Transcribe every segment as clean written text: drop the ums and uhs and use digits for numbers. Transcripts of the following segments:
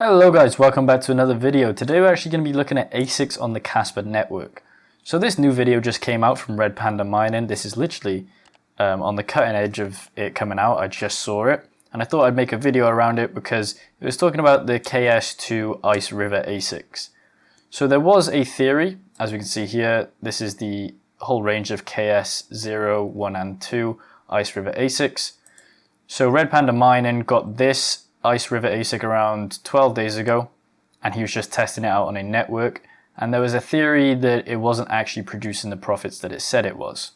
Hello guys, welcome back to another video. Today we're actually going to be looking at ASICs on the Kaspa network. So this new video just came out from redpandamining. This is literally on the cutting edge of it coming out. I just saw it and I thought I'd make a video around it because it was talking about the KS2 IceRiver ASICs. So there was a theory, as we can see here, this is the whole range of KS0, 1 and 2 IceRiver ASICs. So redpandamining got this IceRiver ASIC around 12 days ago, and he was just testing it out on a network, and there was a theory that it wasn't actually producing the profits that it said it was.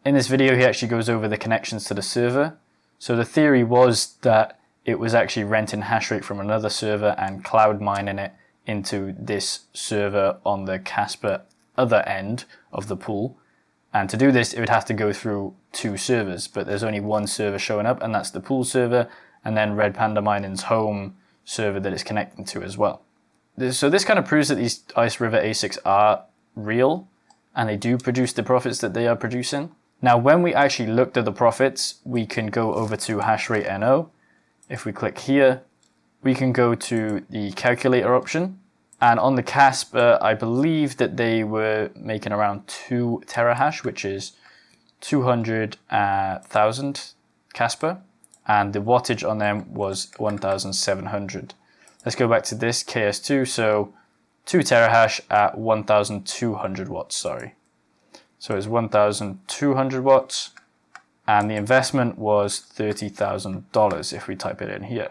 In this video he actually goes over the connections to the server. So the theory was that it was actually renting hash rate from another server and cloud mining it into this server on the Kaspa other end of the pool, and to do this it would have to go through two servers, but there's only one server showing up, and that's the pool server, and then redpandamining's home server that it's connecting to as well. So this kind of proves that these IceRiver ASICs are real and they do produce the profits that they are producing. Now when we actually looked at the profits, we can go over to hashrate NO. If we click here, we can go to the calculator option, and on the Kaspa I believe that they were making around 2 terahash, which is 200,000 Kaspa. And the wattage on them was 1700. Let's go back to this KS2, so 2 terahash at 1200 watts, sorry. So it's 1200 watts, and the investment was $30,000 if we type it in here.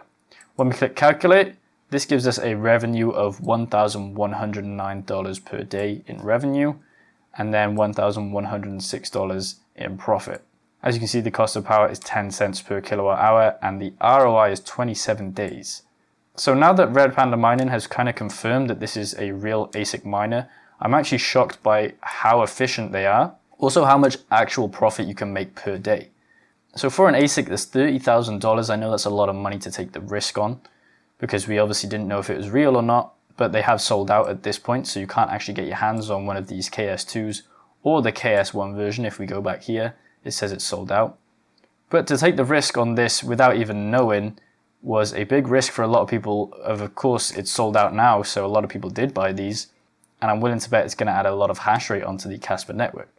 When we click calculate, this gives us a revenue of $1,109 per day in revenue, and then $1,106 in profit. As you can see, the cost of power is 10 cents per kilowatt hour, and the ROI is 27 days. So now that redpandamining has kind of confirmed that this is a real ASIC miner, I'm actually shocked by how efficient they are. Also how much actual profit you can make per day. So for an ASIC that's $30,000, I know that's a lot of money to take the risk on, because we obviously didn't know if it was real or not, but they have sold out at this point, so you can't actually get your hands on one of these KS2s or the KS1 version. If we go back here, it says it's sold out. But to take the risk on this without even knowing was a big risk for a lot of people. Of course, it's sold out now, so a lot of people did buy these, and I'm willing to bet it's going to add a lot of hash rate onto the Kaspa network.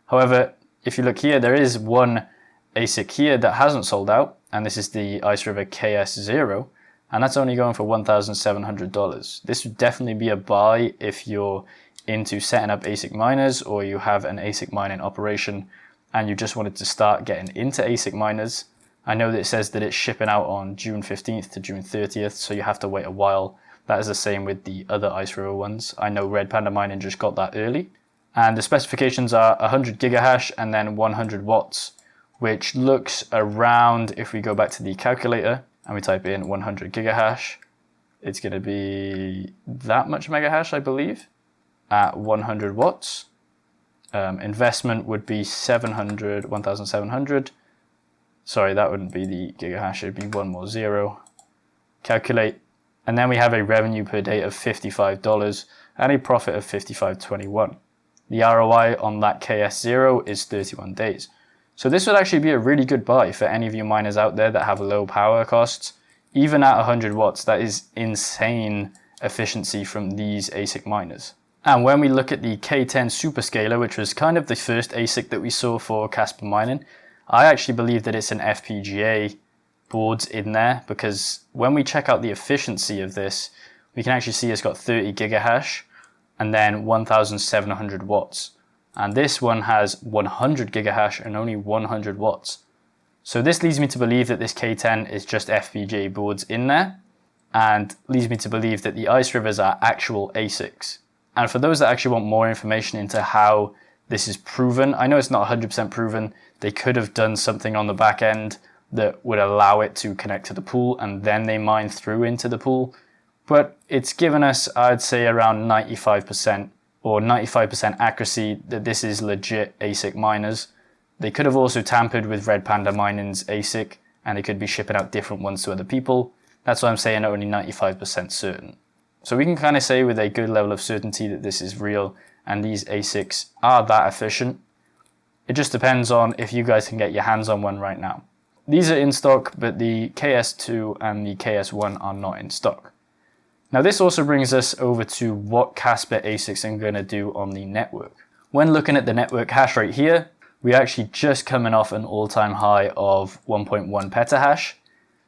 However, if you look here, there is one ASIC here that hasn't sold out, and this is the IceRiver KS2, and that's only going for $1,700. This would definitely be a buy if you're into setting up ASIC miners, or you have an ASIC mining operation and you just wanted to start getting into ASIC miners. I know that it says that it's shipping out on June 15th to June 30th, so you have to wait a while. That is the same with the other IceRiver ones. I know redpandamining just got that early. And the specifications are 100 gigahash and then 100 watts, which looks around, if we go back to the calculator and we type in 100 gigahash, it's going to be that much megahash, I believe, at 100 watts. Investment would be 1,700. Sorry, that wouldn't be the gigahash, it'd be one more zero. Calculate, and then we have a revenue per day of $55 and a profit of $55.21. The ROI on that KS0 is 31 days. So this would actually be a really good buy for any of you miners out there that have low power costs. Even at 100 watts, that is insane efficiency from these ASIC miners. And when we look at the K10 Superscaler, which was kind of the first ASIC that we saw for Kaspa mining, I actually believe that it's an FPGA boards in there, because when we check out the efficiency of this, we can actually see it's got 30 gigahash and then 1,700 watts. And this one has 100 gigahash and only 100 watts. So this leads me to believe that this K10 is just FPGA boards in there, and leads me to believe that the IceRivers are actual ASICs. And for those that actually want more information into how this is proven, I know it's not 100% proven. They could have done something on the back end that would allow it to connect to the pool and then they mine through into the pool. But it's given us, I'd say, around 95% or 95% accuracy that this is legit ASIC miners. They could have also tampered with redpandamining's ASIC, and they could be shipping out different ones to other people. That's why I'm saying only 95% certain. So we can kind of say with a good level of certainty that this is real and these ASICs are that efficient. It just depends on if you guys can get your hands on one right now. These are in stock, but the KS2 and the KS1 are not in stock. Now this also brings us over to what Kaspa ASICs are going to do on the network. When looking at the network hash rate here, we're actually just coming off an all-time high of 1.1 petahash.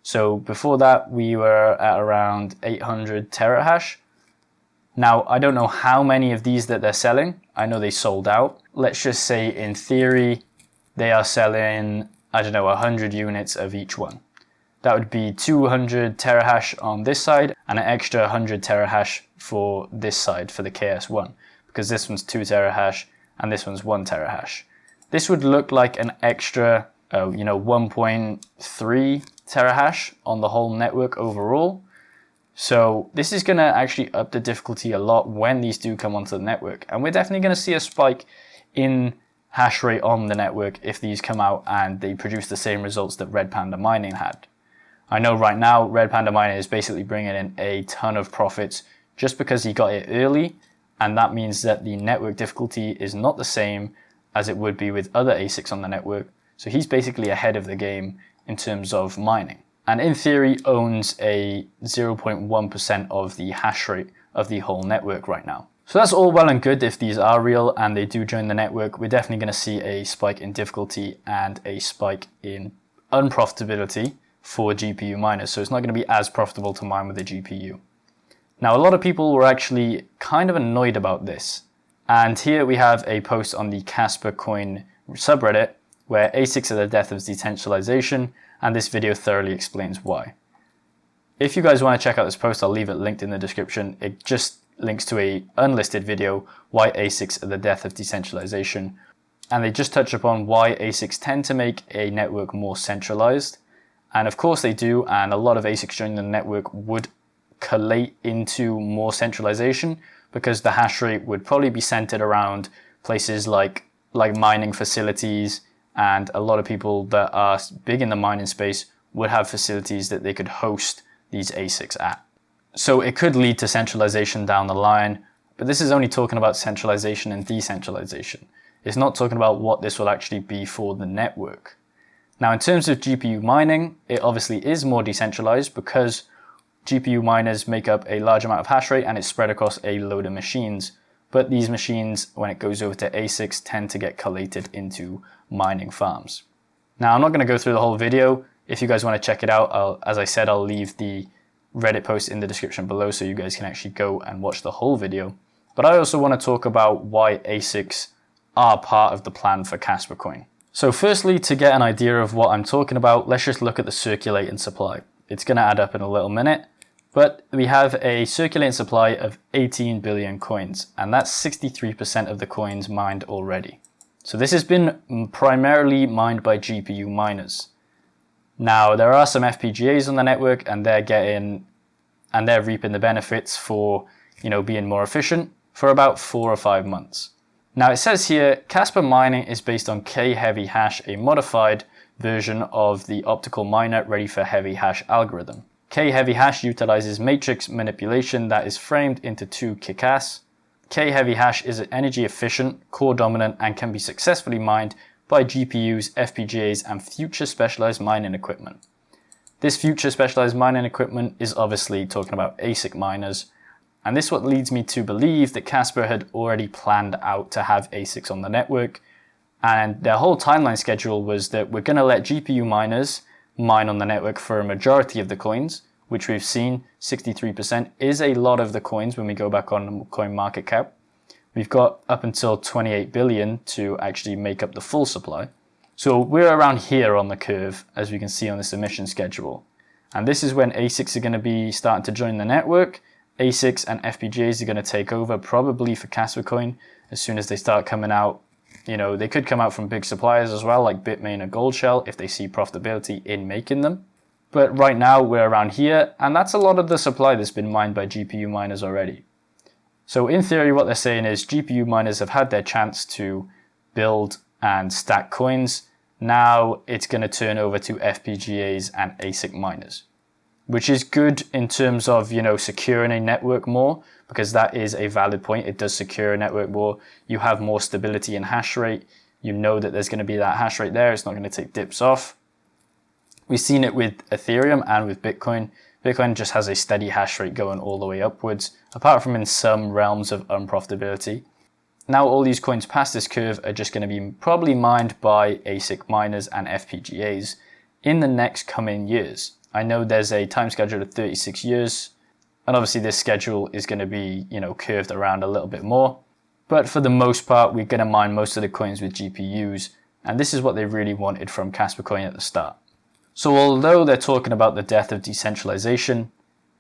So before that, we were at around 800 terahash. Now, I don't know how many of these that they're selling. I know they sold out. Let's just say in theory, they are selling, I don't know, 100 units of each one. That would be 200 terahash on this side and an extra 100 terahash for this side for the KS1, because this one's 2 terahash and this one's 1 terahash. This would look like an extra, 1.3 terahash on the whole network overall. So this is going to actually up the difficulty a lot when these do come onto the network. And we're definitely going to see a spike in hash rate on the network if these come out and they produce the same results that redpandamining had. I know right now redpandamining is basically bringing in a ton of profits just because he got it early, and that means that the network difficulty is not the same as it would be with other ASICs on the network. So he's basically ahead of the game in terms of mining, and in theory owns a 0.1% of the hash rate of the whole network right now. So that's all well and good if these are real and they do join the network. We're definitely going to see a spike in difficulty and a spike in unprofitability for GPU miners. So it's not going to be as profitable to mine with a GPU. Now, a lot of people were actually kind of annoyed about this. And here we have a post on the Kaspa coin subreddit where ASICs are the death of decentralization, and this video thoroughly explains why. If you guys want to check out this post, I'll leave it linked in the description. It just links to a unlisted video, why ASICs are the death of decentralization. And they just touch upon why ASICs tend to make a network more centralized. And of course they do, and a lot of ASICs joining the network would collate into more centralization because the hash rate would probably be centered around places like mining facilities, and a lot of people that are big in the mining space would have facilities that they could host these ASICs at. So it could lead to centralization down the line, but this is only talking about centralization and decentralization. It's not talking about what this will actually be for the network. Now, in terms of GPU mining, it obviously is more decentralized because GPU miners make up a large amount of hash rate and it's spread across a load of machines. But these machines, when it goes over to ASICs, tend to get collated into mining farms. Now, I'm not going to go through the whole video. If you guys want to check it out, as I said, I'll leave the Reddit post in the description below so you guys can actually go and watch the whole video. But I also want to talk about why ASICs are part of the plan for Kaspa coin. So firstly, to get an idea of what I'm talking about, let's just look at the circulating supply. It's going to add up in a little minute, but we have a circulating supply of 18 billion coins, and that's 63% of the coins mined already. So this has been primarily mined by GPU miners. Now, there are some FPGAs on the network, and they're reaping the benefits for, being more efficient for about 4 or 5 months. Now, it says here, Kaspa mining is based on K-heavy hash, a modified version of the optical miner ready for heavy hash algorithm. K-heavy hash utilizes matrix manipulation that is framed into 2 kickass. K-heavy hash is energy efficient, core dominant, and can be successfully mined by GPUs, FPGAs, and future specialized mining equipment. This future specialized mining equipment is obviously talking about ASIC miners, and this is what leads me to believe that Kaspa had already planned out to have ASICs on the network, and their whole timeline schedule was that we're going to let GPU miners mine on the network for a majority of the coins, which we've seen 63% is a lot of the coins when we go back on coin market cap. We've got up until 28 billion to actually make up the full supply. So we're around here on the curve, as we can see on this emission schedule. And this is when ASICs are going to be starting to join the network. ASICs and FPGAs are going to take over probably for Kaspa coin as soon as they start coming out. They could come out from big suppliers as well, like Bitmain or Goldshell, if they see profitability in making them. But right now we're around here, and that's a lot of the supply that's been mined by GPU miners already. So in theory, what they're saying is GPU miners have had their chance to build and stack coins. Now it's going to turn over to FPGAs and ASIC miners, which is good in terms of, securing a network more, because that is a valid point. It does secure a network more. You have more stability in hash rate. You know that there's going to be that hash rate there. It's not going to take dips off. We've seen it with Ethereum and with Bitcoin. Bitcoin just has a steady hash rate going all the way upwards, apart from in some realms of unprofitability. Now all these coins past this curve are just going to be probably mined by ASIC miners and FPGAs in the next coming years. I know there's a time schedule of 36 years, and obviously this schedule is going to be, curved around a little bit more. But for the most part, we're going to mine most of the coins with GPUs, and this is what they really wanted from Kaspa Coin at the start. So although they're talking about the death of decentralization,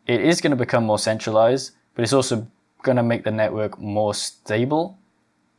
it is going to become more centralized, but it's also going to make the network more stable.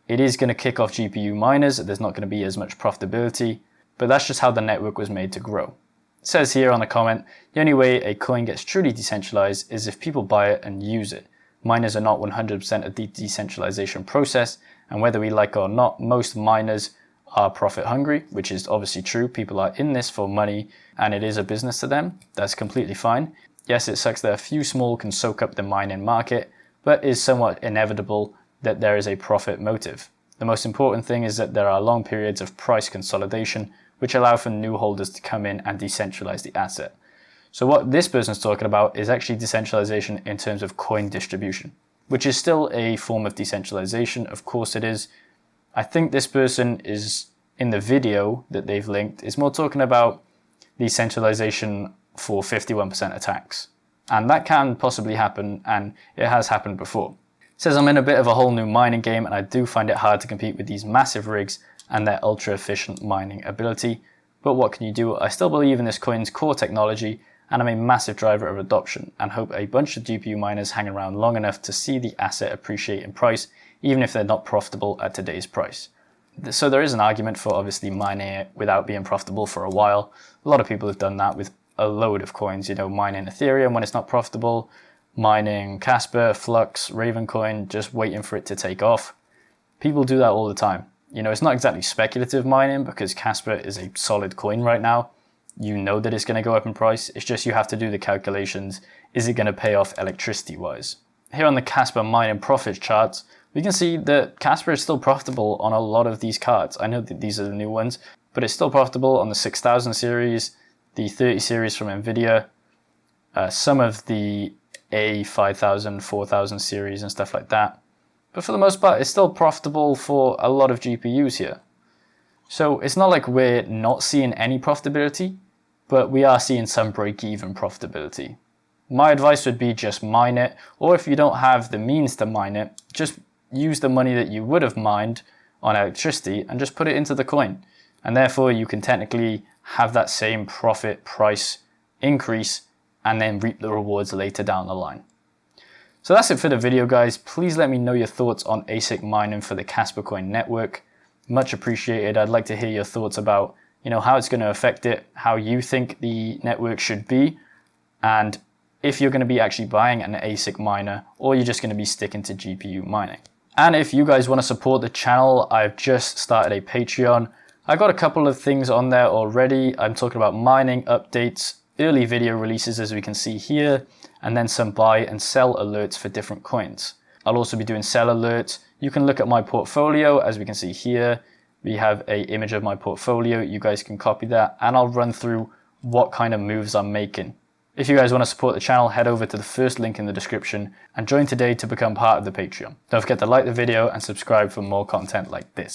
It is going to kick off GPU miners, there's not going to be as much profitability, but that's just how the network was made to grow. It says here on the comment, the only way a coin gets truly decentralized is if people buy it and use it. Miners are not 100% of the decentralization process, and whether we like it or not, most miners are profit hungry, which is obviously true. People are in this for money and it is a business to them. That's completely fine. Yes, it sucks that a few small can soak up the mining market, but is somewhat inevitable that there is a profit motive. The most important thing is that there are long periods of price consolidation which allow for new holders to come in and decentralize the asset. So what this person's talking about is actually decentralization in terms of coin distribution, which is still a form of decentralization. Of course it is. I think this person is, in the video that they've linked, is more talking about decentralization for 51% attacks. And that can possibly happen, and it has happened before. It says, I'm in a bit of a whole new mining game, and I do find it hard to compete with these massive rigs and their ultra efficient mining ability. But what can you do? I still believe in this coin's core technology, and I'm a massive driver of adoption, and hope a bunch of GPU miners hang around long enough to see the asset appreciate in price, even if they're not profitable at today's price. So there is an argument for obviously mining it without being profitable for a while. A lot of people have done that with a load of coins, mining Ethereum when it's not profitable, mining Kaspa, Flux, Ravencoin, just waiting for it to take off. People do that all the time. It's not exactly speculative mining because Kaspa is a solid coin right now. You know that it's going to go up in price. It's just you have to do the calculations. Is it going to pay off electricity wise? Here on the Kaspa mining profits charts, we can see that Kaspa is still profitable on a lot of these cards. I know that these are the new ones, but it's still profitable on the 6000 series, the 30 series from Nvidia, some of the A5000, 4000 series and stuff like that. But for the most part, it's still profitable for a lot of GPUs here. So it's not like we're not seeing any profitability, but we are seeing some break-even profitability. My advice would be just mine it, or if you don't have the means to mine it, just use the money that you would have mined on electricity and just put it into the coin. And therefore you can technically have that same profit price increase and then reap the rewards later down the line. So that's it for the video, guys. Please let me know your thoughts on ASIC mining for the Kaspa Coin network. Much appreciated. I'd like to hear your thoughts about, how it's going to affect it, how you think the network should be, and if you're going to be actually buying an ASIC miner or you're just going to be sticking to GPU mining. And if you guys want to support the channel, I've just started a Patreon. I got a couple of things on there already. I'm talking about mining updates, early video releases as we can see here, and then some buy and sell alerts for different coins. I'll also be doing sell alerts. You can look at my portfolio as we can see here. We have an image of my portfolio. You guys can copy that and I'll run through what kind of moves I'm making. If you guys want to support the channel, head over to the first link in the description and join today to become part of the Patreon. Don't forget to like the video and subscribe for more content like this.